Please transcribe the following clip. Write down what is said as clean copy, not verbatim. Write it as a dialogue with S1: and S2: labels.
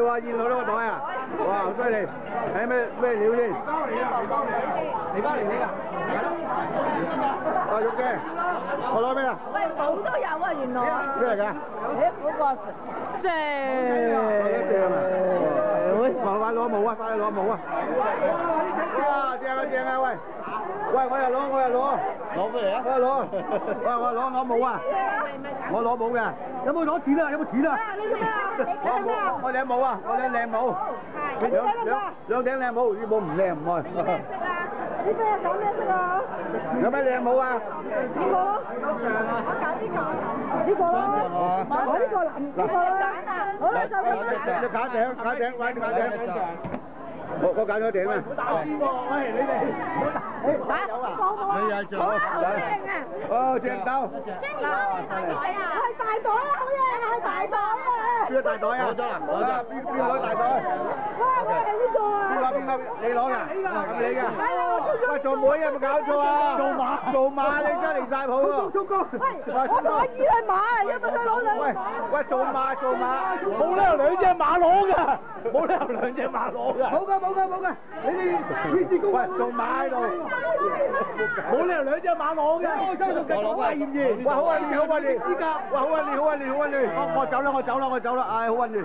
S1: 哇！現攞呢個袋啊！哇，好犀利！睇咩料先？嚟翻嚟你㗎？肉嘅，我攞咩啊？
S2: 喂，好多有啊，原來。
S1: 咩嚟㗎？
S2: 嗰個正。
S1: 快攞毛啊！快啲攞毛啊！哇！正啊正啊！喂！喂，我又攞。攞咩嚟啊？我又攞。喂，我攞毛啊！我攞毛嘅。有冇攞錢啊？有冇錢啊？
S2: 你做咩啊？
S1: 我頂帽啊！我頂靚帽。兩頂靚帽，呢帽唔靚唔愛。
S2: 呢邊有咩色啊？
S1: 有咩靚帽啊？
S2: 呢個咯，我揀呢個咯，我呢個藍呢個啦。好啦，就
S1: 你揀頂，快啲揀頂。我揀咗頂啊！好大支喎，喂你哋，你又做？
S2: 好靚啊！
S1: 哦，正兜。
S2: Jenny，大袋啊！係大袋啊！好嘢，係大袋啊！
S1: 邊個大袋啊？攞咗啦，攞咗。邊個攞大袋？
S2: 哇！我係呢個啊！
S1: 邊個？你攞㗎？咁你㗎？喂，做妹有冇搞錯啊？做馬你真係離曬譜喎！
S2: 喂，我同阿姨係馬嚟，一個都攞兩。
S1: 喂，做馬，
S3: 冇理由兩隻馬攞㗎，冇理由兩隻馬攞㗎。
S1: 冇㗎，你哋呢支公喂做馬喺度，
S3: 冇理由兩隻馬攞嘅。
S1: 我攞喂，好運，資格，哇，好運，我走啦，唉，好運。